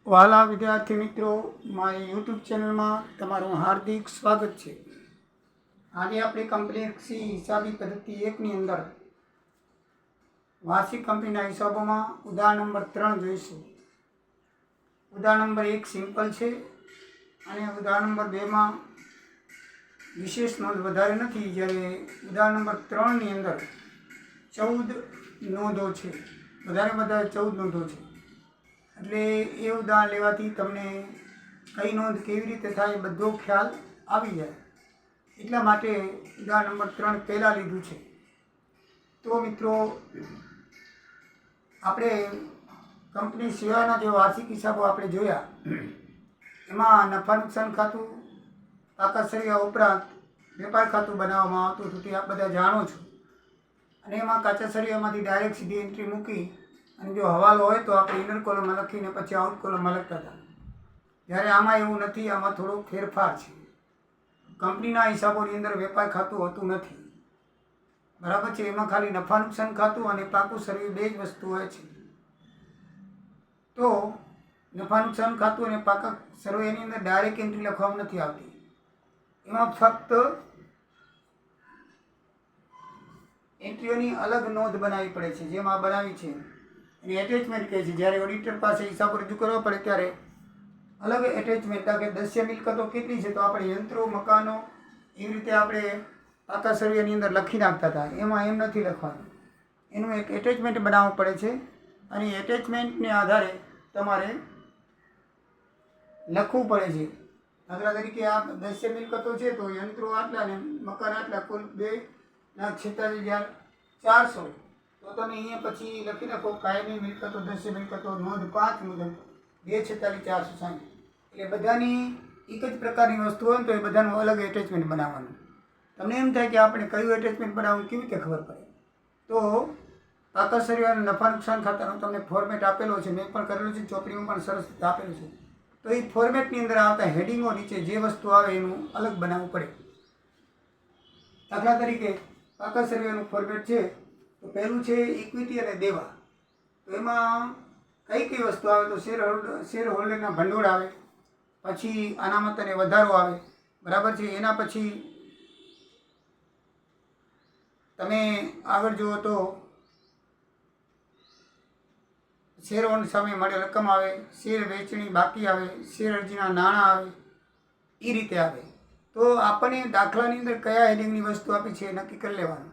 વાલા વિદ્યાર્થી મિત્રો, મારી યુટ્યુબ ચેનલમાં તમારું હાર્દિક સ્વાગત છે. આજે આપણે કંપની હિસાબી પદ્ધતિ 1ની અંદર વાર્ષિક કંપનીના હિસાબોમાં ઉદાહરણ નંબર 3 જોઈશું. ઉદાહરણ નંબર 1 સિમ્પલ છે અને ઉદાહરણ નંબર 2માં વિશેષ નોંધ વધારે નથી, જ્યારે ઉદાહરણ નંબર 3ની અંદર 14 નોંધો છે. વધારે 14 નોંધો છે. એટલે એ ઉદાહરણ લેવાથી તમને કઈ નોંધ કેવી રીતે થાય એ બધો ખ્યાલ આવી જાય. એટલા માટે ઉદાહરણ નંબર 3 પહેલાં લીધું છે. તો મિત્રો, આપણે કંપની સિવાયના જે વાર્ષિક હિસાબો આપણે જોયા, એમાં નફા નુકસાન ખાતું, પાકા સળિયા ઉપરાંત વેપાર ખાતું બનાવવામાં આવતું હતું, તે આપ બધા જાણો છો. અને એમાં કાચા સળિયામાંથી ડાયરેક્ટ સીધી એન્ટ્રી મૂકી અને જો હવાલો હોય તો આપણે ઇનર કોલમમાં લખીને પછી આઉટ કોલમમાં લખતા હતા. જ્યારે આમાં એવું નથી, આમાં થોડો ફેરફાર છે. કંપનીના હિસાબોની અંદર વેપાર ખાતું હોતું નથી, બરાબર છે. એમાં ખાલી નફા નુકસાન ખાતું અને પાકું સળિયું 2 જ વસ્તુ હોય છે. તો નફા નુકસાન ખાતું અને પાકા સળિયાની અંદર ડાયરેક્ટ એન્ટ્રી લખવામાં નથી આવતી. એમાં ફક્ત એન્ટ્રીઓની અલગ નોંધ બનાવવી પડે છે, જેમ આ બનાવી છે. એની એટેચમેન્ટ કહે છે. જ્યારે ઓડિટર પાસે હિસાબ રજૂ કરવા પડે ત્યારે અલગ એટેચમેન્ટ, કે દસ્ય મિલકતો કેટલી છે તો આપણે યંત્રો, મકાનો એવી રીતે આપણે પાકા સળિયાની અંદર લખી નાખતા હતા. એમાં એમ નથી લખવાનું. એનું એક એટેચમેન્ટ બનાવવું પડે છે અને એટેચમેન્ટને આધારે તમારે લખવું પડે છે. દાખલા તરીકે આ દસ્ય મિલકતો છે તો યંત્રો આટલા ને મકાન આટલા, કુલ 2,46,400. તો તમે અહીંયા પછી લખી નાખો કાયમી મિલકતો, દસ્ય મિલકતો, નોંધ 5 મુજબ 2,46,460. એટલે બધાની એક જ પ્રકારની વસ્તુ હોય ને તો એ બધાનું અલગ એટેચમેન્ટ બનાવવાનું. તમને એમ થાય કે આપણે કયું એટેચમેન્ટ બનાવવું, કેવી રીતે ખબર પડે? તો પાકા સળિયા અને નફા નુકસાન ખાતાનો તમને ફોર્મેટ આપેલો છે, મેં પણ કરેલું છે, ચોપડીમાં પણ સરસ રીતે આપેલું છે. તો એ ફોર્મેટની અંદર આવતા હેડિંગો નીચે જે વસ્તુ આવે એનું અલગ બનાવવું પડે. દાખલા તરીકે પાકા સળિયાનું ફોર્મેટ છે તો પહેલું છે ઇક્વિટી અને દેવા. તો એમાં કઈ કઈ વસ્તુ આવે તો શેર હોલ્ડરના ભંડોળ આવે, પછી અનામત અને વધારો આવે, બરાબર છે. એના પછી તમે આગળ જુઓ તો શેરોની સામે મળેલ રકમ આવે, શેર વેચણી બાકી આવે, શેર અરજીના નાણાં આવે, એ રીતે આવે. તો આપણને દાખલાની અંદર કયા હેડિંગની વસ્તુ આપી છે એ નક્કી કરી લેવાનું.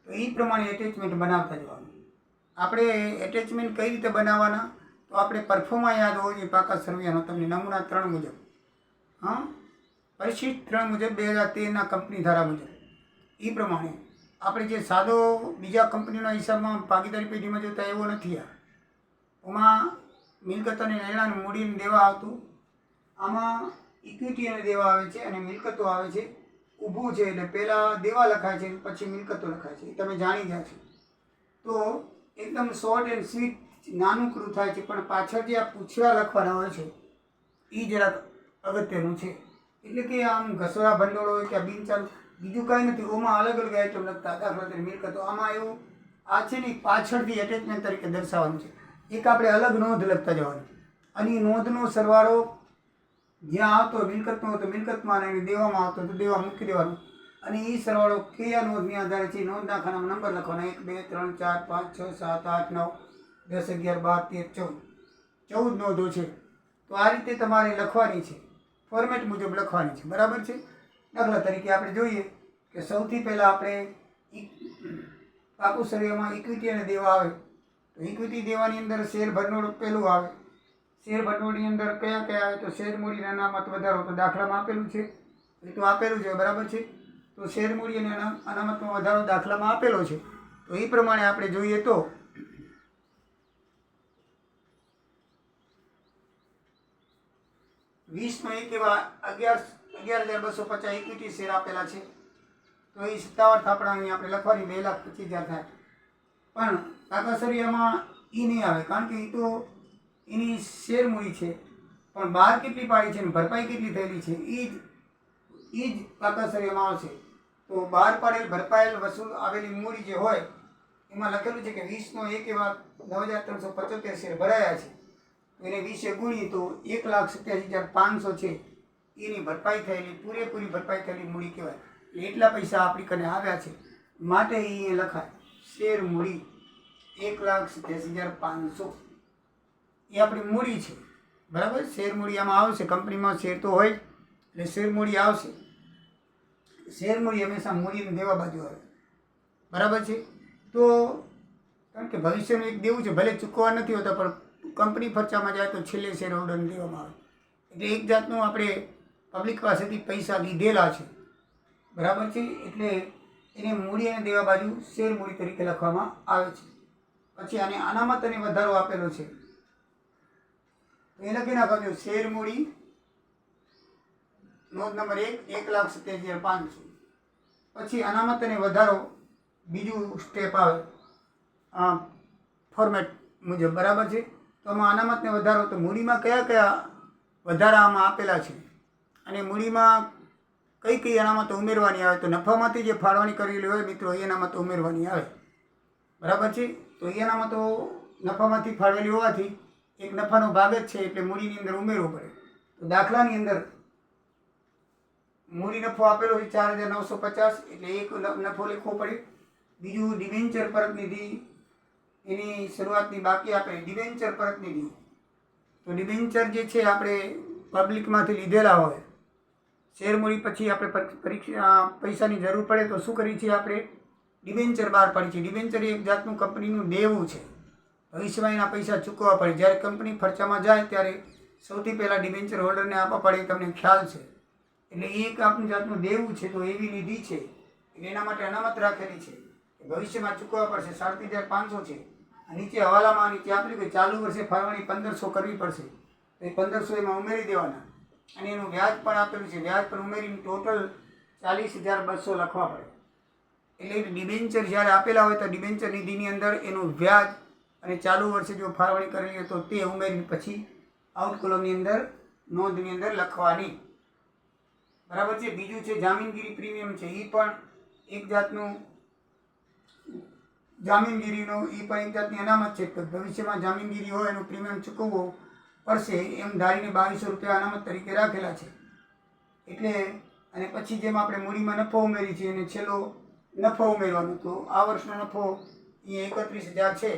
તો એ પ્રમાણે એટેચમેન્ટ બનાવતા જવાનું. આપણે એટેચમેન્ટ કઈ રીતે બનાવવાના તો આપણે પરફોર્મા યાદ હોવો જોઈએ. પાકા સળિયાનો તમને નમૂના 3 મુજબ, પરિશિષ્ટ 3 મુજબ 2013ના કંપની ધારા મુજબ એ પ્રમાણે આપણે જે સાદો બીજા કંપનીના હિસાબમાં ભાગીદારી પેઢીમાં જોતા એવો નથી. આમાં મિલકત અને નાણાંનું મૂડીને દેવા આવતું, આમાં ઇક્વિટી અને દેવા આવે છે અને મિલકતો આવે છે. ઊભું છે એટલે પહેલાં દેવા લખાય છે પછી મિલકતો લખાય છે, એ તમે જાણી ગયા છો. તો એકદમ શોર્ટ એન્ડ સ્વીટ નાનું ક્રૂ થાય છે, પણ પાછળ જે આ પૂછડા લખવાના હોય છે એ જરાક અગત્યનું છે. એટલે કે આમ ઘસોરા ભંડોળ હોય કે બિનચાલુ, બીજું કાંઈ નથી. ઓમાં અલગ અલગ આઈટમ લખતા. દાખલા તરીકે મિલકતો, આમાં એવું આ છે ને પાછળથી એટેચમેન્ટ તરીકે દર્શાવવાનું છે. એક આપણે અલગ નોંધ લખતા જવાની અને એ નોંધનો સરવાળો જ્યાં આવતો મિલકતનો હોય તો મિલકતમાં અને દેવામાં આવતો તો દેવા મૂકી દેવાનું. અને એ સરવાળો કયા નોંધની આધારે છે, નોંધના ખાનામાં નંબર લખવાના 1, 2, 3, 4, 5, 6, 7, 8, 9, 10, 11, 12, 13, 14 નોંધો છે. તો આ રીતે તમારે લખવાની છે, ફોર્મેટ મુજબ લખવાની છે, બરાબર છે. દાખલા તરીકે આપણે જોઈએ કે સૌથી પહેલાં આપણે પાકું સળિયામાં ઇક્વિટી અને દેવા આવે તો ઇક્વિટી દેવાની અંદર શેર ભંડોળ પહેલું આવે. શેર ભંડોળની અંદર કયા કયા આવે તો શેર મૂડી અને અનામત વધારો, તો દાખલામાં આપેલું છે, એ તો આપેલું છે, બરાબર છે. તો શેર મૂડી અને અનામતમાં વધારો દાખલામાં આપેલો છે. તો એ પ્રમાણે આપણે જોઈએ તો 20 એવા 11,250 ઇક્વિટી શેર આપેલા છે. તો એ 57 થાપણા અહીં આપણે લખવાની 2,25,000 થાય. પણ પાકા સળિયામાં એ નહીં આવે, કારણ કે એ તો એની શેર મૂડી છે, પણ બહાર કેટલી પાડી છે ને ભરપાઈ કેટલી થયેલી છે એ જ પાકા સળિયામાં આવશે. તો બહાર પાડેલ ભરપાયેલ વસૂલ આવેલી મૂડી જે હોય એમાં લખેલું છે કે 20 એવા 9,375 શેર ભરાયા છે. એને 20 ગુણીએ તો 1,87,500 છે એની ભરપાઈ થયેલી, પૂરેપૂરી ભરપાઈ થયેલી મૂડી કહેવાય. એટલે એટલા પૈસા આપણી કને આવ્યા છે માટે એ લખાય શેર મૂડી 1,87,500 એ આપણી મૂડી છે. બરાબર. શેર મૂડી આમાં આવશે, કંપનીમાં શેર તો હોય એટલે શેર મૂડી આવશે. શેર મૂડી હંમેશા મૂડીને દેવા બાજુ આવે. બરાબર છે. તો કારણ કે ભવિષ્યનું એક દેવું છે, ભલે ચૂકવવા નથી હોતા પણ કંપની ફરચામાં જાય તો છેલ્લે શેર હોલ્ડરને દેવામાં આવે. એટલે એક જાતનું આપણે પબ્લિક પાસેથી પૈસા લીધેલા છે. બરાબર છે. એટલે એને મૂડી અને દેવા બાજુ શેર મૂડી તરીકે લખવામાં આવે છે. પછી આને અનામત અને વધારો આપેલો છે તો એ લખી નાખજો શેર મૂડી નોંધ નંબર 1,87,500. પછી અનામત અને વધારો બીજું સ્ટેપ આવે ફોર્મેટ મુજબ. બરાબર છે. તો આમાં અનામત ને વધારો તો મૂડીમાં કયા કયા વધારા આમાં આપેલા છે અને મૂડીમાં કઈ કઈ અનામતો ઉમેરવાની આવે. તો નફામાંથી જે ફાળવણી કરેલી હોય મિત્રો એ અનામતો ઉમેરવાની આવે. બરાબર છે. તો એ અનામતો નફામાંથી ફાળવેલી હોવાથી એક નફાનો ભાગ જ છે એટલે મૂડીની અંદર ઉમેરવો પડે. તો દાખલાની અંદર મૂડી નફો આપેલો છે 4,950 એટલે એક નફો લખવો પડે. બીજું ડિબેન્ચર પરત નિધિ એની શરૂઆતની બાકી આપે ડિબેન્ચર પરત નિધિ. તો ડિબેન્ચર જે છે આપણે પબ્લિકમાંથી લીધેલા હોય શેર મૂડી પછી આપણે પરીક્ષા પૈસાની જરૂર પડે તો શું કરીએ છીએ આપણે ડિબેન્ચર બહાર પાડીએ છીએ. ડિબેન્ચર એક જાતનું કંપનીનું દેવું છે, ભવિષ્યમાં એના પૈસા ચૂકવવા પડે. જ્યારે કંપની ફરચામાં જાય ત્યારે સૌથી પહેલાં ડિબેન્ચર હોલ્ડરને આપવા પડે, તમને ખ્યાલ છે. એટલે એ એક આપણું જાતનું દેવું છે. તો એવી નિધિ છે એટલે એના માટે અનામત રાખેલી છે કે ભવિષ્યમાં ચૂકવવા પડશે. 37,500 છે. નીચે હવાલામાં નીચે આપેલું કે ચાલુ વર્ષે ફાળવણી 1,500 કરવી પડશે તો એ 1,500 એમાં ઉમેરી દેવાના અને એનું વ્યાજ પણ આપેલું છે. વ્યાજ પણ ઉમેરીને ટોટલ 40,200 લખવા પડે. એટલે ડિબેન્ચર જ્યારે આપેલા હોય તો ડિબેન્ચર નિધિની અંદર એનું વ્યાજ અને ચાલુ વર્ષે જો ફાળવણી કરેલી હોય તો તે ઉમેરીને પછી આઉટ કોલમની અંદર નોંધની અંદર લખવાની. બરાબર છે. બીજું છે જામીનગીરી પ્રીમિયમ છે. એ પણ એક જાતનું જામીનગીરીનો એ પણ એક જાતની અનામત છે. ભવિષ્યમાં જામીનગીરી હોય એનું પ્રીમિયમ ચૂકવવો પડશે એમ ધારીને 2200 રૂપિયા અનામત તરીકે રાખેલા છે. એટલે અને પછી જેમ આપણે મૂડીમાં નફો ઉમેરી છે અને છેલ્લો નફો ઉમેરવાનો. તો આ વર્ષનો નફો અહીંયા 31,000 છે.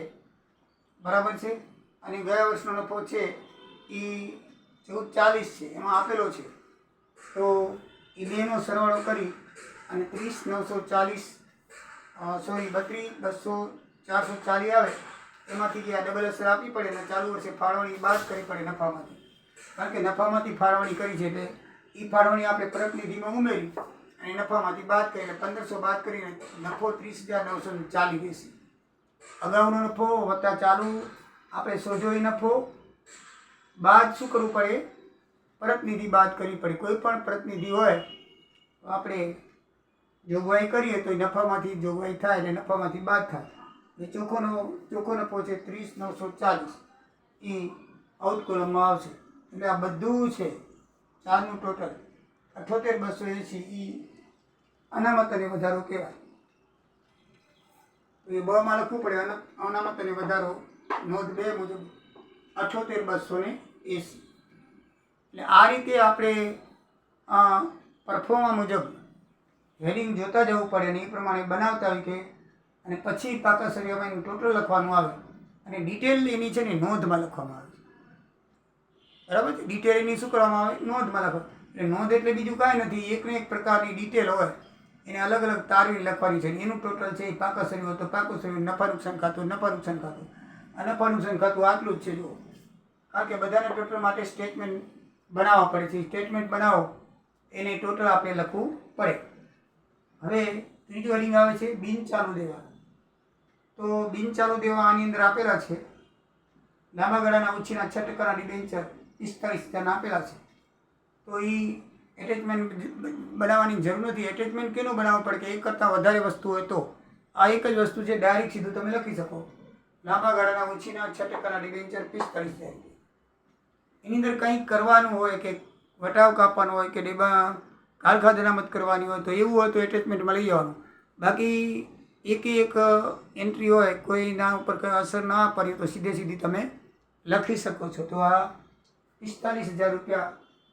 બરાબર છે. અને ગયા વર્ષનો નફો છે એ 1440 છે એમાં આપેલો છે. તો એ બેનો સરવાળો કરી અને 30,940 32,200 440 આવે એમાંથી જે આ ડબલ અસર આપવી પડે અને ચાલુ વર્ષે ફાળવણી બાદ કરવી પડે નફામાંથી. કારણ કે નફામાંથી ફાળવણી કરી છે એટલે એ ફાળવણી આપણે પ્રતિનિધિમાં ઉમેરી અને નફામાંથી બાદ કરી એટલે 1,500 બાદ કરીને નફો 30,940 રહેશે. અગાઉનો નફો વત્તા ચાલુ આપણે સોજો નફો બાદ શું કરવું પડે પ્રતિનિધિ બાદ કરવી પડે. કોઈ પણ પ્રતિનિધિ હોય તો આપણે જોગવાઈ કરીએ તો નફામાંથી જોગવાઈ થાય એટલે નફામાંથી બાદ થાય. એ ચોખ્ખો નફો છે 30,940 એ આઉટ કોલમમાં આવશે. એટલે આ બધું છે ચારનું ટોટલ 78,280 એ અનામત અને વધારો કહેવાય. તો એ બમાં લખવું પડે અનામત અને વધારો નોંધ 2 મુજબ 78,280. એટલે આ રીતે આપણે પરફોર્મા મુજબ હેડિંગ જોતા જવું પડે અને એ પ્રમાણે બનાવતા હોય કે અને પછી પાકા સરિયામાં એનું ટોટલ લખવાનું આવે અને ડિટેલ એની છે ને નોંધમાં લખવામાં આવે. બરાબર છે. ડિટેલ એની શું કરવામાં આવે નોંધમાં લખવા. એટલે નોંધ એટલે બીજું કાંઈ નથી, એકને એક પ્રકારની ડિટેલ હોય એને અલગ અલગ તારવી લખવાની છે. એનું ટોટલ છે એ પાકા સરિયું તો પાકું સરિયું, નફા નુકસાન ખાતું નફા નુકસાન ખાતું, નફા નુકસાન ખાતું આટલું જ છે. જુઓ, કારણ કે બધાને ટોટલ માટે સ્ટેટમેન્ટ બનાવવા પડે છે. સ્ટેટમેન્ટ બનાવો એને ટોટલ આપણે લખવું પડે. હવે ત્રીજું હેડિંગ આવે છે બિન ચાલુ દેવા. તો બિન ચાલુ દેવા આની અંદર આપેલા છે. લાંબા ગાળાના ઉછીના 6% ડિબેન્ચર 45,000 આપેલા છે. તો એ એટેચમેન્ટ બનાવવાની જરૂર નથી. એટેચમેન્ટ કેનું બનાવવું પડે કે એક કરતાં વધારે વસ્તુ હોય તો આ એક જ વસ્તુ છે ડાયરેક્ટ સીધું તમે લખી શકો. લાંબા ગાળાના ઉછીના 6% ડિબેન્ચર 45,000. એની અંદર કંઈક કરવાનું હોય કે વટાવ કાપવાનો હોય કે ડેબા કાલખાદ અનામત કરવાની હોય તો એવું હોય તો એટેચમેન્ટમાં લઈ જવાનું. બાકી એક એન્ટ્રી હોય કોઈના ઉપર કંઈ અસર ના પડી તો સીધે સીધી તમે લખી શકો છો. તો આ 45,000 રૂપિયા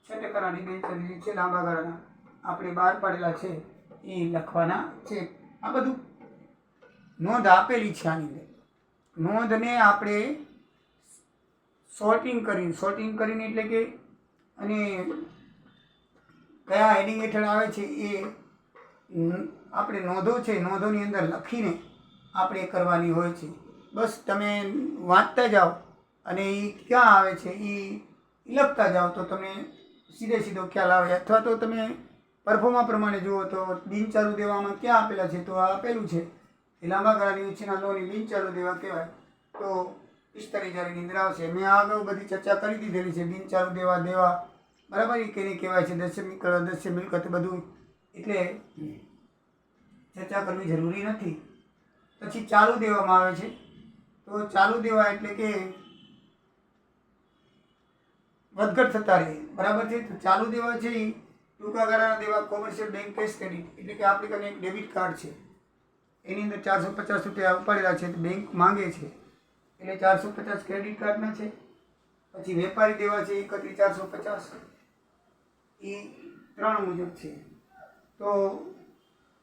6% ડિબેન્ચર લીધી છે લાંબા ગાળાના આપણે બહાર પાડેલા છે એ લખવાના છે. આ બધું નોંધ આપેલી છે. આની અંદર નોંધને આપણે સોર્ટિંગ કરીને એટલે કે અને કયા હેડિંગ હેઠળ આવે છે એ આપણે નોંધો છે નોંધોની અંદર લખીને આપણે કરવાની હોય છે. બસ તમે વાંચતા જાઓ અને એ ક્યાં આવે છે એ લખતા જાઓ તો તમને સીધો ખ્યાલ આવે. અથવા તો તમે પરફોર્મા પ્રમાણે જુઓ તો બિનચાલુ દેવામાં ક્યાં આપેલા છે તો આ આપેલું છે એ લાંબા ગાળાની ઉછીના લોનની બિનચાલુ દેવા કહેવાય. તો 45,000ની અંદર આવશે. મેં આગળ બધી ચર્ચા કરી દીધેલી છે. બિનચાલુ દેવા બરાબર એ કેને કહેવાય છે, દસ્ય મિલકત બધું, એટલે ચર્ચા કરવી જરૂરી નથી. પછી ચાલુ દેવામાં આવે છે. તો ચાલુ દેવા એટલે કે વધઘટ થતા રહે બરાબર છે. તો ચાલુ દેવા છે એ ટૂંકા ગાળાના દેવા કોમર્શિયલ બેંક કેશ ક્રેડિટ એટલે કે આપણી પાસે એક ડેબિટ કાર્ડ છે એની અંદર 450 રૂપિયા ઉપાડેલા છે તો બેંક માંગે છે એટલે 450 ક્રેડિટ કાર્ડના છે. પછી વેપારી દેવા છે 31,450 એ 3 મુજબ છે. તો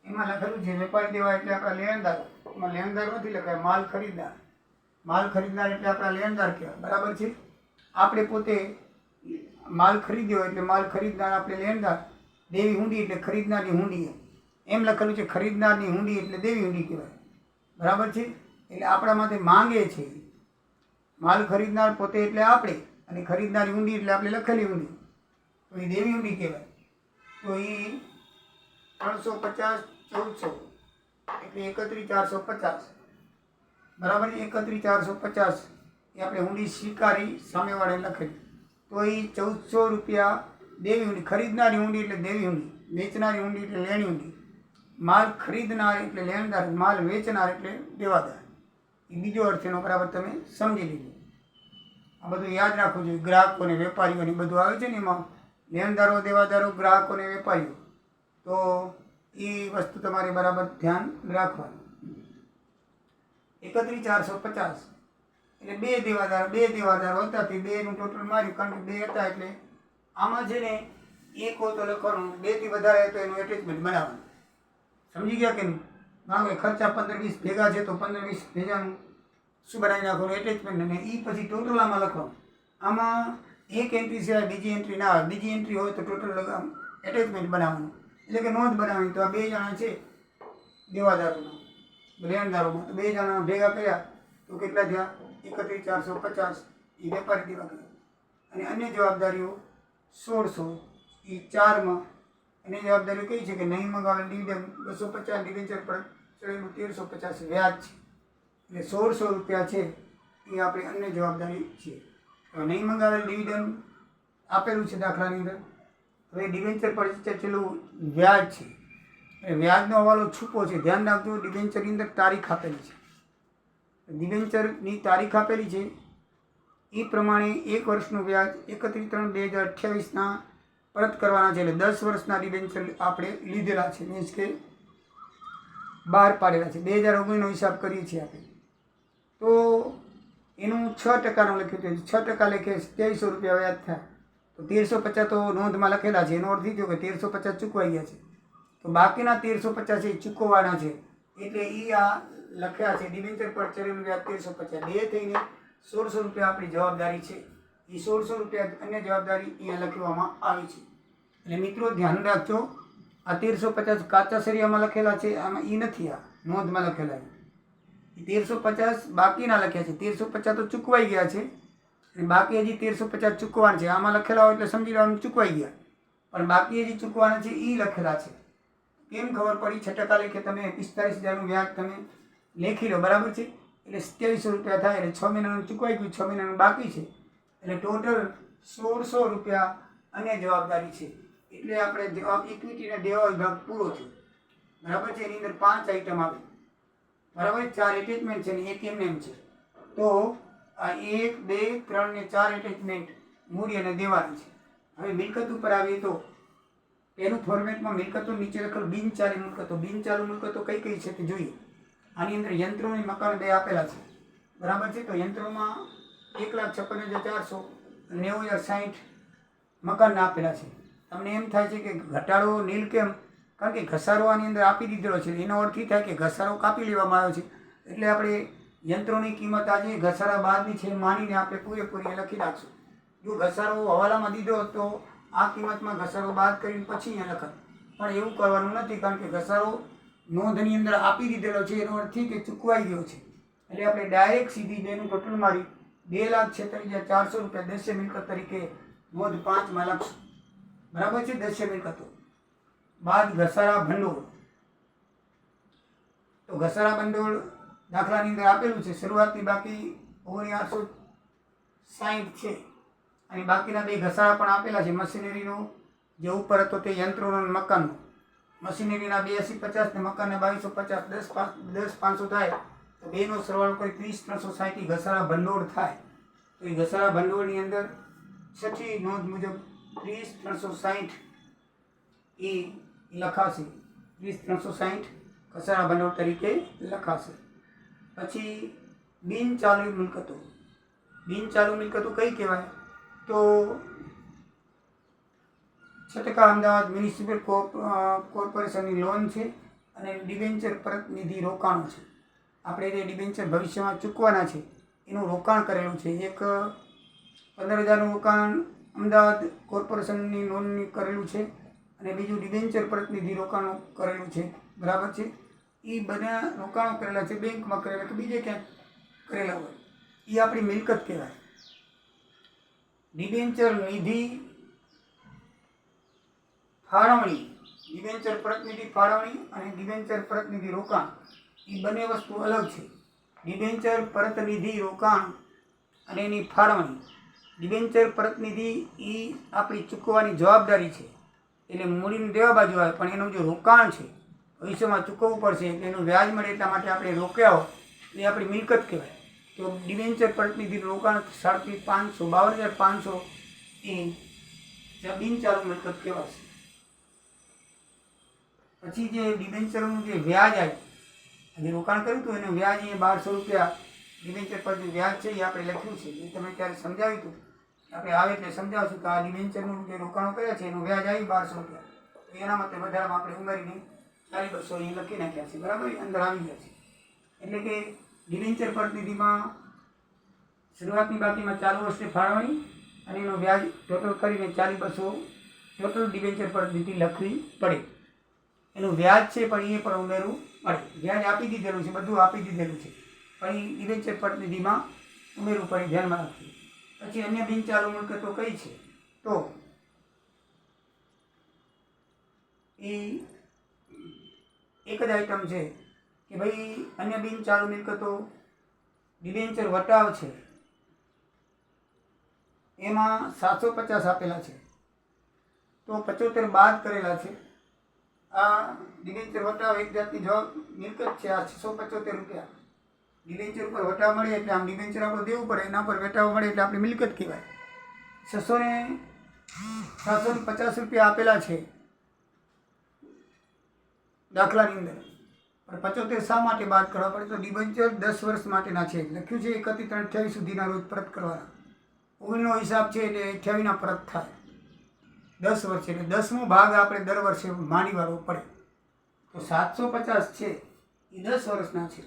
એમાં લખેલું છે વેપારી દેવા એટલે આપણા લેણદાર. એમાં લેણદાર નથી લખાય, માલ ખરીદનાર એટલે આપણા લેણદાર કહેવાય બરાબર છે. આપણે પોતે માલ ખરીદ્યો એટલે માલ ખરીદનાર આપણે લેણદાર. દેવી હુંડી એટલે ખરીદનારની હુંડી એમ લખેલું છે. ખરીદનારની હુંડી એટલે દેવી હુંડી કહેવાય બરાબર છે. એટલે આપણા માટે માંગે છે. માલ ખરીદનાર પોતે એટલે આપણે અને ખરીદનારી હુંડી એટલે આપણે લખેલી હુંડી તો એ દેવી હુંડી કહેવાય. તો એ 350 1400 એટલે 31,450 બરાબર. 31,450 એ આપણે હુંડી સ્વીકારી સામેવાળે લખેલી તો એ 1,400 રૂપિયા દેવી હુંડી. ખરીદનારી હુંડી એટલે દેવી હુંડી, વેચનારી હુંડી એટલે લેણી હુંડી. માલ ખરીદનાર એટલે લેણદાર, માલ વેચનાર એટલે દેવાદાર. એ બીજો અર્થ એનો બરાબર તમે સમજી લીધો. આ બધું યાદ રાખવું જોઈએ. ગ્રાહકો અને વેપારીઓને બધું આવે છે ને એમાં લેણદારો, દેવાદારો, ગ્રાહકો અને વેપારીઓ. તો એ વસ્તુ તમારે બરાબર ધ્યાન રાખવાનું. 31,450 એટલે બે દેવાદારો હતા તે બેનું ટોટલ માર્યું કારણ કે બે હતા એટલે આમાં છે ને એક હોય તો લખવાનું, 2 થી વધારે તો એનું એટેચમેન્ટ બનાવવાનું. સમજી ગયા કે નહીં? માંગે ખર્ચા 15-20 ભેગા છે તો 15-20 ભેગાનું શું બનાવી નાખવાનું એટેચમેન્ટ અને એ પછી ટોટલ આમાં લખવાનું. આમાં એક એન્ટ્રી સિવાય બીજી એન્ટ્રી ના આવે. બીજી એન્ટ્રી હોય તો ટોટલ એટેચમેન્ટ બનાવવાનું એટલે કે નોંધ બનાવવાની. તો આ 2 જણા છે દેવાદારોમાં, લેણદારોમાં, તો 2 જણા ભેગા કર્યા તો કેટલા થયા? 31,450 એ વેપારી દેવા ગયા. અને અન્ય જવાબદારીઓ 1,600 એ 4માં એની જવાબદારી કઈ છે કે નહીં મંગાવેલ ડિવિડન્ડ 250 ડિબેન્ચર પર ચડેલું 1,350 વ્યાજ છે. એટલે 1,600 રૂપિયા છે એ આપણે અન્ય જવાબદારી છે. હવે નહીં મંગાવેલ ડિવિડન્ડ આપેલું છે દાખલાની અંદર. હવે ડિબેન્ચર પર ચડેલું વ્યાજ છે. વ્યાજનો હવાલો છૂપો છે. ધ્યાન રાખજો, ડિબેન્ચરની અંદર તારીખ આપેલી છે. ડિબેન્ચરની તારીખ આપેલી છે એ પ્રમાણે 1 વર્ષનું વ્યાજ 31/3/2028ના પરત કરવાના છે. એટલે 10 વર્ષના ડિબેન્ચર આપણે લીધેલા છે, મીન્સ કે બહાર પાડેલા છે. 2019નો હિસાબ કરીએ છીએ આપણે તો એનું 6%નું લખ્યું છે. 6% લેખે 2300 રૂપિયા વ્યાજ થાય તો 1,350 તો નોંધમાં લખેલા છે. એનો અર્થ એ થયો કે 1,350 ચૂકવાઈ ગયા છે તો બાકીના 1,350 એ ચૂકવવાના છે. એટલે એ આ લખ્યા છે ડિબેન્ચર પર ચડેલું વ્યાજ 1,350. 2 થઈને 1,600 રૂપિયા આપણી જવાબદારી છે. એ 1,600 રૂપિયા અન્ય જવાબદારી અહીંયા લખવામાં આવી છે. એટલે મિત્રો ધ્યાન રાખજો, આ 1,350 કાચા સરિયામાં લખેલા છે, આમાં એ નથી, આ નોંધમાં લખેલા છે. 1,350 બાકીના લખ્યા છે. 1,350 તો ચૂકવાઈ ગયા છે અને બાકી હજી 1,350 ચૂકવાના છે. આમાં લખેલા હોય એટલે સમજી લેવાનું ચૂકવાઈ ગયા, પણ બાકી હજી ચૂકવાના છે એ લખેલા છે. કેમ ખબર પડી? 6% લેખે તમે 45,000નું વ્યાજ તમે લેખી લો બરાબર છે. એટલે 2700 રૂપિયા થાય એટલે 6 મહિનાનું ચૂકવાઈ ગયું, 6 મહિનાનું બાકી છે એટલે ટોટલ 1,600 રૂપિયા અન્ય જવાબદારી છે. એટલે આપણે જવાબ ઇક્વિટીના દેવા વિભાગ પૂરો થયો બરાબર છે. એની અંદર 5 આઈટમ આવે બરાબર. 4 એટેચમેન્ટ છે ને 1 એમનેમ છે. તો આ 1, 2, 3 ને 4 એટેચમેન્ટ મૂડી અને દેવાની છે. હવે મિલકત ઉપર આવીએ તો એનું ફોર્મેટમાં મિલકતો નીચે લખેલ બિનચાલુ મિલકતો. બિનચાલુ મિલકતો કઈ કઈ છે તે જોઈએ. આની અંદર યંત્રો અને મકાન 2 આપેલા છે બરાબર છે. તો યંત્રોમાં 1,56,400 90,060 મકાનના આપેલા છે. તમને એમ થાય છે કે ઘટાડો નીલ કેમ? કારણ કે ઘસારો આની અંદર આપી દીધેલો છે. એનો અર્થ એ થાય કે ઘસારો કાપી લેવામાં આવ્યો છે. એટલે આપણે યંત્રોની કિંમત આજે ઘસારા બાદની છે માનીને આપણે પૂરેપૂરી લખી નાખશું. જો ઘસારો હવાલામાં દીધો તો આ કિંમતમાં ઘસારો બાદ કરીને પછી અહીંયા લખાય. પણ એવું કરવાનું નથી, કારણ કે ઘસારો નોંધની અંદર આપી દીધેલો છે. એનો અર્થ કે ચૂકવાઈ ગયો છે. એટલે આપણે ડાયરેક્ટ સીધી બેનું ટોટલ મારી 2,46,400 રૂપિયા દસ્ય મિલકત તરીકે નોંધ 5માં લખશું. બરાબર છે? દસ્ય મિલકતો બાદ ઘસારા ભંડોળ. તો ઘસારા ભંડોળ દાખલાની અંદર આપેલું છે. શરૂઆતની બાકી 19,860 છે અને બાકીના બે ઘસારા પણ આપેલા છે. મશીનરીનો જે ઉપર હતો તે યંત્રોનો અને મકાનનો. મશીનરીના 82,50 ને મકાનના 2,250, 10,500 થાય તો બેનો સરવાળો કરી 30,360 ઘસારા ભંડોળ થાય. તો એ ઘસારા ભંડોળની અંદર છઠ્ઠી નોંધ મુજબ 30,360 એ લખાશે. 30,360 ઘસારા ભંડોળ તરીકે લખાશે. પછી બિનચાલુ મિલકતો. બિનચાલુ મિલકતો કઈ કહેવાય? તો 6% અમદાવાદ મ્યુનિસિપલ કોર્પોરેશનની લોન છે અને ડિબેન્ચર પ્રતિનિધિ રોકાણો છે. આપણે જે ડિબેન્ચર ભવિષ્યમાં ચૂકવાના છે એનું રોકાણ કરેલું છે. એક 15,000નું રોકાણ અમદાવાદ કોર્પોરેશનની લોનની કરેલું છે અને બીજું ડિબેન્ચર પ્રતિનિધિ રોકાણો કરેલું છે. બરાબર છે? એ બધા રોકાણો કરેલા છે, બેંકમાં કરેલા કે બીજે ક્યાંક કરેલા હોય, એ આપણી મિલકત કહેવાય. ડિબેન્ચર નિધિ ફાળવણી, ડિબેન્ચર પ્રતિનિધિ ફાળવણી અને ડિબેન્ચર પ્રતિનિધિ રોકાણ એ બંને વસ્તુ અલગ છે. ડિબેન્ચર પ્રતિનિધિ રોકાણ અને એની ફાળવણી. ડિબેન્ચર પ્રતિનિધિ એ આપણી ચૂકવવાની જવાબદારી છે, એટલે મૂડીની દેવા બાજુ આવે, પણ એનું જે રોકાણ છે ભવિષ્યમાં ચૂકવવું પડશે એટલે એનું વ્યાજ મળે એટલા માટે આપણે રોક્યા હોય એ આપણી મિલકત કહેવાય. તો ડિબેન્ચર પ્રતિનિધિનું રોકાણ 52,500 એ બિનચાલુ મિલકત કહેવાશે. પછી જે ડિબેન્ચરનું જે વ્યાજ આવે, જે રોકાણ કર્યું હતું એનું વ્યાજ અહીંયા 1,200 રૂપિયા ડિબેન્ચર પર જે વ્યાજ છે એ આપણે લખ્યું છે. એ તમે ત્યારે સમજાવ્યું હતું, આપણે આવે એટલે સમજાવશું કે આ ડિબેન્ચરનું જે રોકાણો કર્યા છે એનું વ્યાજ આવ્યું 1,200 રૂપિયા. તો એના માટે વધારામાં આપણે ઉમેરીને 4,200 અહીં લખી નાખ્યા છે. બરાબર? અંદર આવી ગયા છે. એટલે કે ડિબેન્ચર પ્રતિનિધિમાં શરૂઆતની બાકીમાં 4 વર્ષની ફાળવણી અને એનું વ્યાજ ટોટલ કરીને 4,200 ટોટલ ડિબેન્ચર પ્રતિનિધિ લખવી પડે. એનું વ્યાજ છે પણ એ પણ ઉમેરવું પડે. વ્યાજ આપી દીધેલું છે, બધું આપી દીધેલું છે, પણ એ ડિબેન્ચર પ્રતિનિધિમાં ઉમેરવું પડે, ધ્યાનમાં રાખવું. પછી અન્ય બિનચાલુ મિલકતો કઈ છે? તો એ એક જ આઈટમ છે કે ભાઈ અન્ય બિનચાલુ મિલકતો ડિબેન્ચર વટાવ છે, એમાં 750 આપેલા છે તો 75 બાદ કરેલા છે. આ ડિબેન્ચર વટાવ એક જાતની મિલકત છે. આ 675 રૂપિયા ડિબેન્ચર ઉપર વટાવ મળે એટલે આમ ડિબેન્ચર આપણે દેવું પડે, એના પર વટાવ મળે એટલે આપણી મિલકત કહેવાય. 750 રૂપિયા આપેલા છે દાખલાની અંદર, પણ 75 શા માટે બાદ કરવા પડે? તો ડિબેન્ચર 10 વર્ષ માટેના છે, લખ્યું છે 31/28 સુધીના રોજ પરત કરવાના. 19નો હિસાબ છે એટલે 28ના પરત થાય. 10 વર્ષ એટલે 10મો ભાગ આપણે દર વર્ષે માની વાળવો પડે. તો 750 છે એ 10 વર્ષના છે,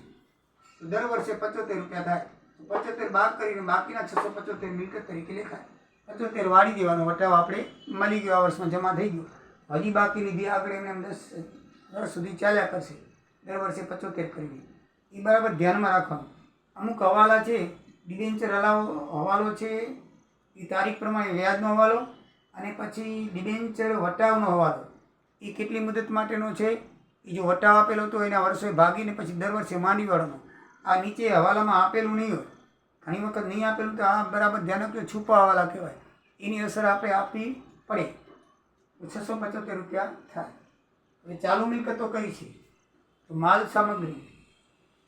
તો દર વર્ષે 75 રૂપિયા થાય. તો 75 બાદ કરીને બાકીના 675 મિલકત તરીકે લેખાય. 75 વાળી દેવાનો, વટાવ આપણે મળી ગયો, આ વર્ષમાં જમા થઈ ગયો. હજી બાકી લીધી આગળ એમને 10 વર્ષ સુધી ચાલ્યા કરશે, દર વર્ષે 75 કરીને. એ બરાબર ધ્યાનમાં રાખવાનું. અમુક હવાલા છે, ડિબેન્ચર હવાલો છે એ તારીખ પ્રમાણે વ્યાજનો હવાલો, અને પછી ડિબેન્ચર વટાવનો હવાલો એ કેટલી મુદત માટેનો છે, એ જો વટાવ આપેલો હતો એના વર્ષે ભાગીને પછી દર વર્ષે માંડી વાળવાનો. આ નીચે હવાલામાં આપેલું નહીં હોય, ઘણી વખત નહીં આપેલું તો આ બરાબર ધ્યાન આપજો, છુપા હવાલા કહેવાય. એની અસર આપણે આપવી પડે. 675 રૂપિયા થાય. હવે ચાલુ મિલકતો કઈ છે? તો માલ સામગ્રી.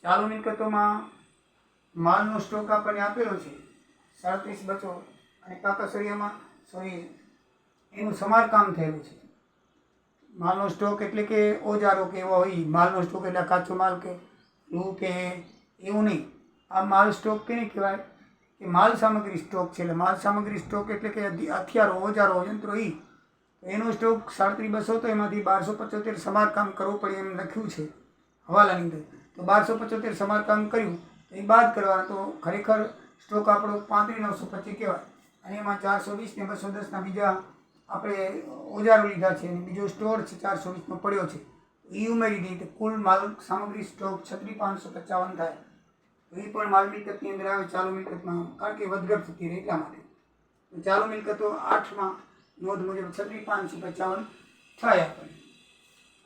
ચાલુ મિલકતોમાં માલનો સ્ટોક આપણને આપેલો છે 37 બચો, અને કાકસરિયામાં એનું સમારકામ થયેલું છે. માલનો સ્ટોક એટલે કે ઓજારો કે એવો હોય, માલનો સ્ટોક એટલે કાચો માલ કે રૂ કે એવું નહીં. આ માલ સ્ટોક કેને કહેવાય? કે માલ સામગ્રી સ્ટોક છે. એટલે માલ સામગ્રી સ્ટોક એટલે કે હથિયારો, ઓજારો, યંત્રો એનો સ્ટોક 37,200 તો એમાંથી 1275 સમારકામ કરવું પડે એમ લખ્યું છે હવાલાની અંદર. તો 1275 સમારકામ કર્યું તો એ બાદ કરવાના, તો ખરેખર સ્ટોક આપણો 35,925 કહેવાય. અને એમાં 420 ને 210ના બીજા આપણે ઓજારો લીધા છે અને બીજો સ્ટોર છે 420નો પડ્યો છે, એ ઉમેરી દઈએ તો કુલ માલ સામગ્રી સ્ટોક 36,555 થાય. તો એ પણ માલ મિલકતની અંદર આવે ચાલુ મિલકતમાં, કારણ કે વધઘટ થતી રહે એટલા માટે. તો ચાલુ મિલકતો 8માં નોંધ મુજબ 36,555 થાય આપણને.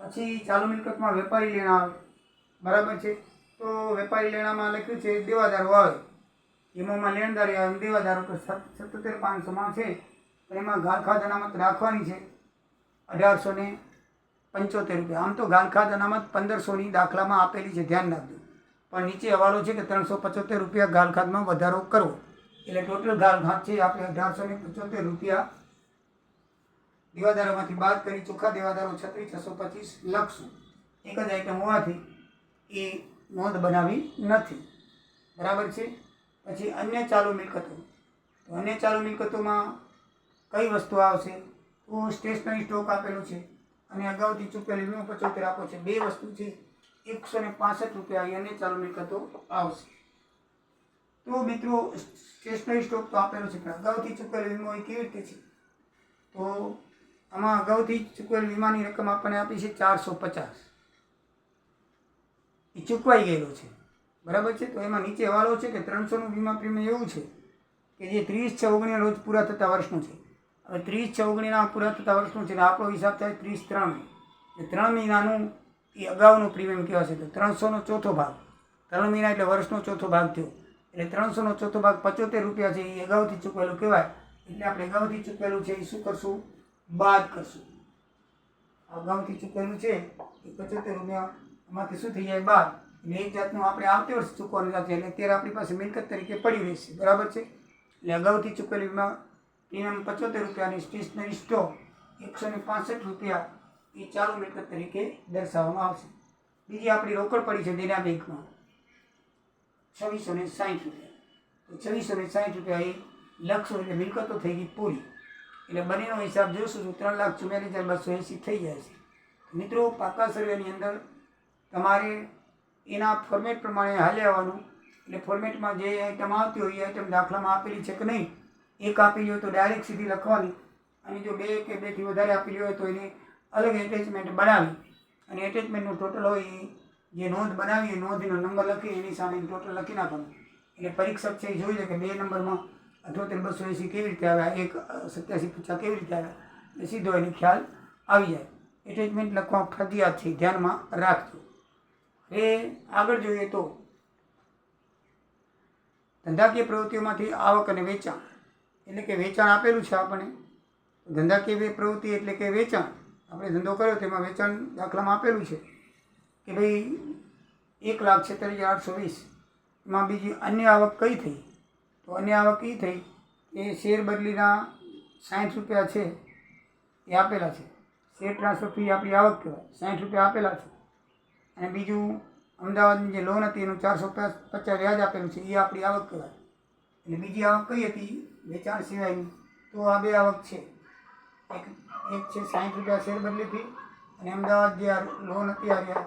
પછી ચાલુ મિલકતમાં વેપારી લેણા આવે, બરાબર છે. તો વેપારી લેણામાં લખ્યું છે દેવાદારો આવે, એમાં લેણદારી આવે, દેવાદારો તો 77,500માં છે. પણ એમાં ગાલખાદ અનામત રાખવાની છે 1,875 રૂપિયા. આમ તો ગાલખાદ અનામત 1,500ની દાખલામાં આપેલી છે, ધ્યાન રાખજો. પણ નીચે હવાલો છે કે 375 રૂપિયા ગાલખાદમાં વધારો કરવો, એટલે ટોટલ ગાલખાદ છે આપણે 1,875 રૂપિયા દેવાદારોમાંથી બાદ કરી ચોખ્ખા દેવાદારો 36,625 લખશું. એક જ આઈટમ હોવાથી એ નોંધ બનાવી નથી, બરાબર છે. પછી અન્ય ચાલુ મિલકતો, તો અન્ય ચાલુ મિલકતોમાં કઈ વસ્તુ આવશે? તો સ્ટેશનરી સ્ટોક આપેલો છે અને અગાઉથી ચૂકવેલ વીમો 75 આપો છે. બે વસ્તુ છે, 165 રૂપિયા અન્ય ચાલુ મિલકતો આવશે. તો મિત્રો સ્ટેશનરી સ્ટોક તો આપેલો છે, પણ અગાઉથી ચૂકવેલ વીમો એ કેવી રીતે છે? તો આમાં અગાઉથી ચૂકવેલ વીમાની રકમ આપણને આપી છે 450, એ ચૂકવાઈ ગયેલો છે, બરાબર છે. તો એમાં નીચે હવાલો છે કે 300નું વીમા પ્રીમિયમ એવું છે કે જે 30/6/19 રોજ પૂરા થતા વર્ષનું છે. હવે 30/6/19 પૂરા થતા વર્ષનું છે ને આપણો હિસાબ થાય 30/3 એટલે 3 મહિનાનું એ અગાઉનું પ્રીમિયમ કહેવાશે. તો 300નો ચોથો ભાગ, 3 મહિના એટલે વર્ષનો ચોથો ભાગ થયો, એટલે 300નો ચોથો ભાગ 75 રૂપિયા છે, એ અગાઉથી ચૂકવેલું કહેવાય. એટલે આપણે અગાઉથી ચૂકવેલું છે એ શું કરશું? બાદ કરશું. અગાઉથી ચૂકવેલું છે એ 75 રૂપિયામાંથી શું થઈ જાય? બાદ. એટલે એક જાતનું આપણે આવતી વર્ષ ચૂકવવાનું જાતે, એટલે અત્યારે આપણી પાસે મિલકત તરીકે પડી રહેશે, બરાબર છે. એટલે અગાઉથી ચૂકવેલી વીમા પ્રીમિયમ 75 રૂપિયાની સ્ટેશનરી સ્ટોક 165 રૂપિયા એ ચાલુ મિલકત તરીકે દર્શાવવામાં આવશે. બીજી આપણી રોકડ પડી છે દેના બેંકમાં 2660 રૂપિયા. તો 2660 રૂપિયા એ લખશું એટલે મિલકતો થઈ ગઈ પૂરી. એટલે બંનેનો હિસાબ જોશું તો 3,44,280 થઈ જાય છે. મિત્રો પાકા સર્વેની અંદર તમારે એના ફોર્મેટ પ્રમાણે હાલ્યા આવવાનું. એટલે ફોર્મેટમાં જે આઈટમ આવતી હોય એ આઈટમ દાખલામાં આપેલી છે કે નહીં, એક આપેલી હોય તો ડાયરેક્ટ સીધી લખવાની, અને જો 2 કે 2થી વધારે આપેલી હોય તો એને અલગ એટેચમેન્ટ બનાવી અને એટેચમેન્ટનું ટોટલ હોય એ જે નોંધ બનાવી એ નોંધનો નંબર લખી એની સામે ટોટલ લખી નાખવાનું. એટલે પરીક્ષક છે એ જોઈ લે કે 2 નંબરમાં 78,280 કેવી રીતે આવ્યા, 1,87,50 કેવી રીતે આવ્યા, એટલે સીધો એનો ખ્યાલ આવી જાય. એટેચમેન્ટ લખવા ફરજિયાત છે, ધ્યાનમાં રાખજો. એ આગળ જોઈએ તો ધંધાકીય પ્રવૃત્તિઓમાંથી આવક અને વેચાણ, એટલે કે વેચાણ આપેલું છે આપણને. ધંધાકીય પ્રવૃત્તિ એટલે કે વેચાણ, આપણે ધંધો કર્યો તેમાં વેચાણ દાખલામાં આપેલું છે કે ભાઈ 1,46,820. એમાં બીજી અન્ય આવક કઈ થઈ? તો અન્ય આવક એ થઈ કે શેર બદલીના 60 રૂપિયા છે એ આપેલા છે. શેર ટ્રાન્સફર ફી આપણી આવક કહેવાય, 60 રૂપિયા આપેલા છે. અને બીજું અમદાવાદની જે લોન હતી એનું 450 વ્યાજ આપેલું છે, એ આપણી આવક કહેવાય. એટલે બીજી આવક કઈ હતી વેચાણ સિવાયની? તો આ 2 આવક છે. એક છે 60 રૂપિયા શેર બદલી ફી, અને અમદાવાદ જે લોન હતી આવ્યા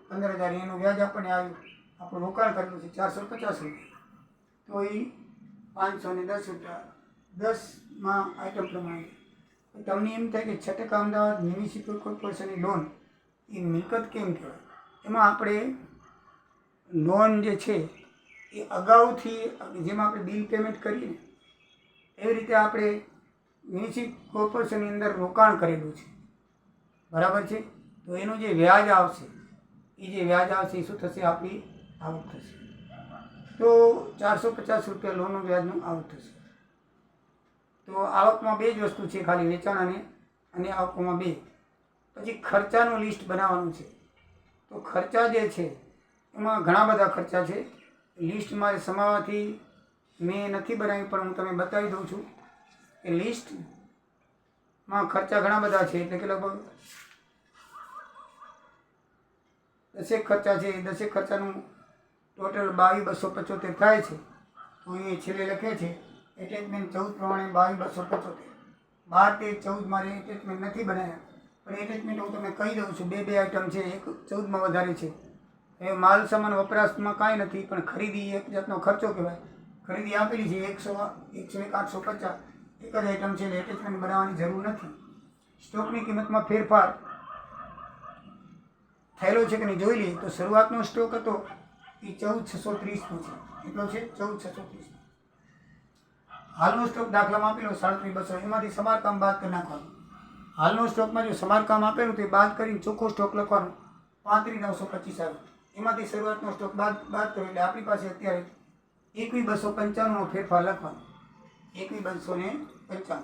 15,000 એનું વ્યાજ આપણને આવ્યું. આપણું રોકાણ કરેલું છે 450 રૂપિયા, તો એ 510 રૂપિયા 10માં આઈટમ પ્રમાણે. તમને એમ થાય કે 6% અમદાવાદ મ્યુનિસિપલ કોર્પોરેશનની લોન એ મિલકત કેમ કહેવાય? એમાં આપણે લોન જે છે એ અગાઉથી જેમ આપણે બિલ પેમેન્ટ કરીએ ને એવી રીતે આપણે મ્યુનિસિપલ કોર્પોરેશનની અંદર રોકાણ કરેલું છે, બરાબર છે. તો એનું જે વ્યાજ આવશે એ શું થશે? આપણી આવક થશે. તો 450 રૂપિયા લોનનું વ્યાજનું આવક થશે. તો આવકમાં 2 જ વસ્તુ છે ખાલી, વેચાણ અને આવકોમાં 2. પછી ખર્ચાનું લિસ્ટ બનાવવાનું છે. તો ખર્ચા જે છે એમાં ઘણા બધા ખર્ચા છે. લિસ્ટ મારે સમાવવાથી મેં નથી બનાવી, પણ હું તમને બતાવી દઉં છું કે લિસ્ટમાં ખર્ચા ઘણા બધા છે. એટલે કે લગભગ 10 ખર્ચા છે. એ 10 ખર્ચાનું ટોટલ 22,275 થાય છે. તો એ છેલ્લે લખે છે એટેચમેન્ટ 14 પ્રમાણે 22,275. 12-13-14 મારે એટેચમેન્ટ નથી બનાવ્યા, પણ એટેચમેન્ટ હું તમને કહી દઉં છું. બે આઈટમ છે, એક 14માં વધારે છે. એ માલ સામાન વપરાશમાં કાંઈ નથી, પણ ખરીદી એક જાતનો ખર્ચો કહેવાય. ખરીદી આપેલી છે 101,850, એક જ આઈટમ છે એટલે એટેચમેન્ટ બનાવવાની જરૂર નથી. સ્ટોકની કિંમતમાં ફેરફાર થયેલો છે કે નહીં જોઈ લઈએ તો શરૂઆતનો સ્ટોક હતો એ 14,630નો છે. એટલો છે 14,630. હાલનો સ્ટોક દાખલામાં આપેલો 37,200, એમાંથી સમારકામ બાદ કરી નાખવાનું. હાલનો સ્ટોકમાં જો સમારકામ આપેલું તો એ બાદ કરીને ચોખ્ખો સ્ટોક લખવાનો 35,925 આવે. એમાંથી શરૂઆતનો સ્ટોક બાદ કરો એટલે આપણી પાસે અત્યારે 21,295નો ફેરફાર લખવાનો. 21,295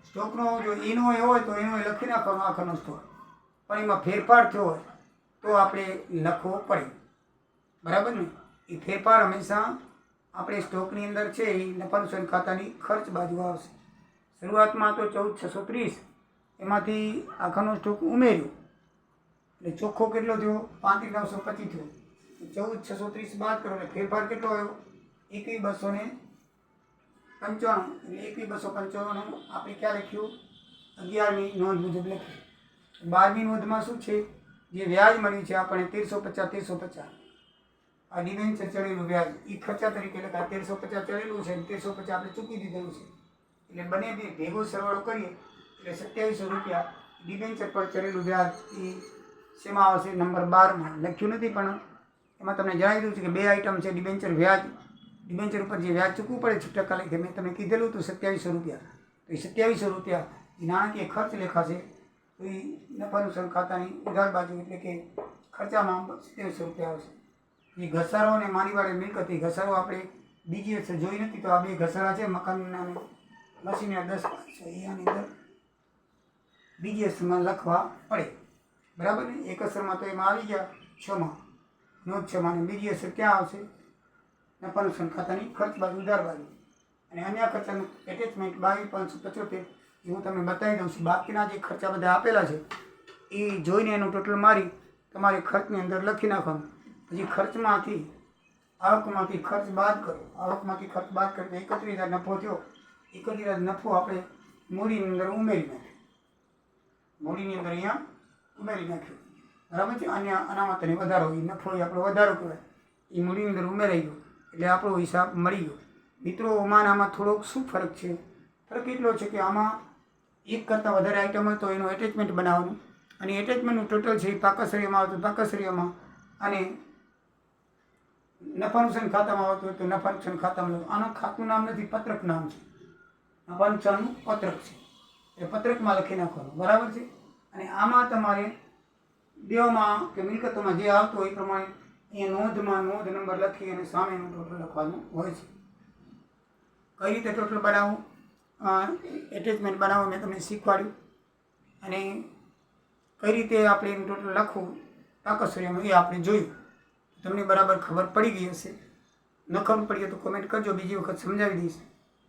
સ્ટોકનો જો એનો હોય તો એનો લખી નાખવાનો આખરનો સ્ટોક, પણ એમાં ફેરફાર થયો હોય તો આપણે લખવો પડે. બરાબર ને? એ ફેરફાર હંમેશા આપણે સ્ટોકની અંદર છે એ નફા નુકસાન ખાતાની ખર્ચ બાજુ આવશે. શરૂઆતમાં તો 14,630, એમાંથી આખાનો સ્ટોક ઉમેર્યો એટલે ચોખ્ખો કેટલો થયો 35,925 થયો. 14,630 બાદ કરો એટલે ફેરફાર કેટલો આવ્યો 21,295. એટલે 21,295 આપણે ક્યાં લખ્યું 11મી નોંધ મુજબ લખ્યું. 12મી નોંધમાં શું છે, જે વ્યાજ મળ્યું છે આપણે 1350. આ ડિબેન્ચર ચડેલું વ્યાજ એ ખર્ચા તરીકે લખાય. 1350 ચડેલું છે, 1350 આપણે ચૂકી દીધેલું છે, એટલે બંને ભેગો સરવાળો કરીએ એટલે 2700 રૂપિયા ડિબેન્ચર પર ચડેલું વ્યાજ. એ શેમાં આવશે? નંબર 12માં લખ્યું નથી, પણ એમાં તમને જણાવી દઉં છું કે બે આઈટમ છે. ડિબેન્ચર વ્યાજ, ડિબેન્ચર ઉપર જે વ્યાજ ચૂકવું પડે છે ટકા લખે, મેં તમને કીધેલું હતું 2700 રૂપિયા. તો એ 2700 રૂપિયા એ નાણાકીય ખર્ચ લેખાશે. તો એ નફા નુકસાન ખાતાની ઉધાર બાજુ એટલે કે ખર્ચામાં 2700 રૂપિયા આવશે. એ ઘસારો અને મારીવાળી મિલકત, એ ઘસારો આપણે બીજી વખતે જોઈ નથી, તો આ બે ઘસારા છે મકાનના મશીનના 10 છે, એ આની અંદર બીજી અસરમાં લખવા પડે. બરાબર ને? એક અસરમાં તો એમાં આવી ગયા 6માં, નોંધ 6માં, અને બીજી અસર ક્યાં આવશે? નફા નુકસાન ખાતાની ખર્ચ બાજુ ઉધાર બાજુ. અને અન્ય ખર્ચાનું એટેચમેન્ટ 22,575 એ હું તમને બતાવી દઉં છું. બાકીના જે ખર્ચા બધા આપેલા છે એ જોઈને એનું ટોટલ મારી તમારે ખર્ચની અંદર લખી નાખવાનું. પછી ખર્ચમાંથી આવકમાંથી ખર્ચ બાદ કરો. આવકમાંથી ખર્ચ બાદ કરી 31,000 નફો થયો. 31,000 નફો આપણે મૂડીની અંદર ઉમેરી નાખ્યો. મૂડીની અંદર અહીંયા ઉમેરી નાખ્યો. બરાબર છે? અનામતને વધારો, એ નફો એ આપણો વધારો કહેવાય. એ મૂડીની અંદર ઉમેરાઈ ગયો એટલે આપણો હિસાબ મળી ગયો. મિત્રો, આમાં થોડોક શું ફરક છે? ફરક એટલો છે કે આમાં એક કરતાં વધારે આઈટમ હોય તો એનું એટેચમેન્ટ બનાવવાનું, અને એટેચમેન્ટનું ટોટલ છે એ પાકસરીયામાં આવતું પાકસરીયામાં, અને નફા નુકસાન ખાતામાં આવતું હોય તો નફા નુકસાન ખાતામાં. આનું ખાતું નામ નથી, પત્રક નામ છે. નફા નુકસાનનું પત્રક છે, એ પત્રકમાં લખી નાખવાનું. બરાબર છે? અને આમાં તમારે દેવામાં કે મિલકતોમાં જે આવતું હોય એ પ્રમાણે અહીંયા નોંધમાં નોંધ નંબર લખી અને સામેનું ટોટલ લખવાનું હોય છે. કઈ રીતે ટોટલ બનાવવું, એટેચમેન્ટ બનાવવું મેં તમને શીખવાડ્યું, અને કઈ રીતે આપણે એનું ટોટલ લખવું પાકસરીયામાં એ આપણે જોયું. તમને બરાબર ખબર પડી ગઈ હશે. ન ખબર પડી તો કોમેન્ટ કરજો, બીજી વખત સમજાવી દઈશ.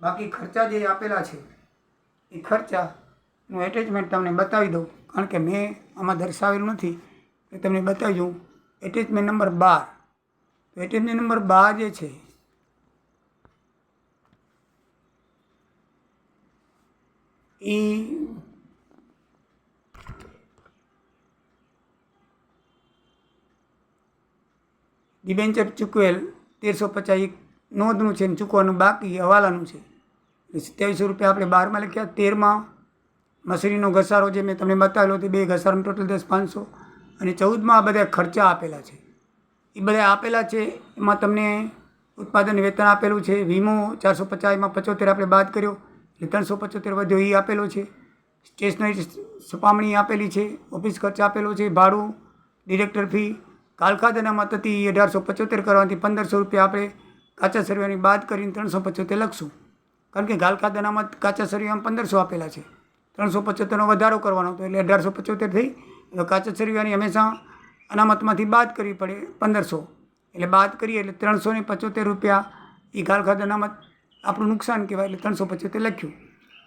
બાકી ખર્ચા જે આપેલા છે એ ખર્ચાનું એટેચમેન્ટ તમને બતાવી દઉં, કારણ કે મેં આમાં દર્શાવેલું નથી, એ તમને બતાવી દઉં. Attachment number 12. તો એટેચમેન્ટ નંબર 12 જે છે એ ડિબેન્ચર ચૂકવેલ 1350 નોંધનું છે, ચૂકવાનું બાકી હવાલાનું છે. 2700 રૂપિયા આપણે 12માં લખ્યા. 13માં મશીનનો ઘસારો જે મેં તમને બતાવેલો તે બે ઘસારાનું ટોટલ 10,500, અને 14માં આ બધા ખર્ચા આપેલા છે. એ બધા આપેલા છે. એમાં તમને ઉત્પાદન વેતન આપેલું છે, વીમો 450, એમાં 75 આપણે બાદ કર્યો એટલે 375 વધ્યો, એ આપેલો છે. સ્ટેશનરી છપામણી આપેલી છે, ઓફિસ ખર્ચ આપેલો છે, ભાડું, ડિરેક્ટર ફી, કાલખાદ અનામત હતી 1875 કરવાથી 1500 રૂપિયા આપણે કાચા સરિયાની બાદ કરીને 375 લખશું, કારણ કે કાલખાદ અનામત કાચા સરિયામાં 1500 આપેલા છે. 375નો વધારો કરવાનો હતો એટલે 1875 થઈ. એટલે કાચા સરિયાની હંમેશા અનામતમાંથી બાદ કરવી પડે 1500, એટલે બાદ કરીએ એટલે 375 રૂપિયા એ કાલખાદ અનામત આપણું નુકસાન કહેવાય, એટલે 375 લખ્યું.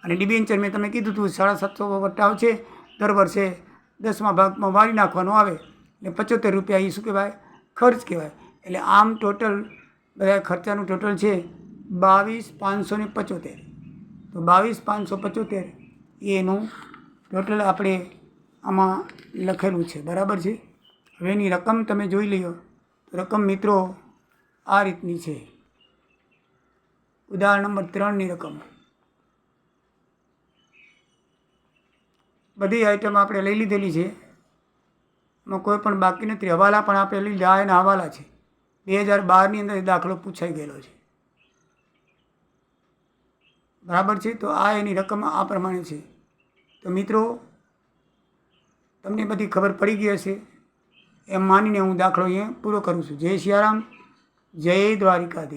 અને ડિબેન્ચર મેં તમને કીધું હતું 750 વટાવ છે, દર વર્ષે 10મા ભાગમાં વારી નાખવાનો આવે એટલે 75 રૂપિયા એ શું કહેવાય? ખર્ચ કહેવાય. એટલે આમ ટોટલ બધા ખર્ચાનું ટોટલ છે 22,575. તો 22,575 એનું ટોટલ આપણે આમાં લખેલું છે, બરાબર છે. હવે એની રકમ તમે જોઈ લ્યો. રકમ મિત્રો આ રીતની છે. ઉદાહરણ નંબર 3ની રકમ. બધી આઈટમ આપણે લઈ લીધેલી છે, એમાં કોઈ પણ બાકી નથી. હવાલા પણ આપણે લઈ લીધા. એના હવાલા છે 2012ની અંદર દાખલો પૂછાઈ ગયેલો છે, બરાબર છે. તો આ એની રકમ આ પ્રમાણે છે. તો મિત્રો તમને બધી ખબર પડી ગઈ હશે એમ માનીને હું દાખલો અહીંયા પૂરો કરું છું. જય સિયારામ, જય દ્વારિકાધીશ.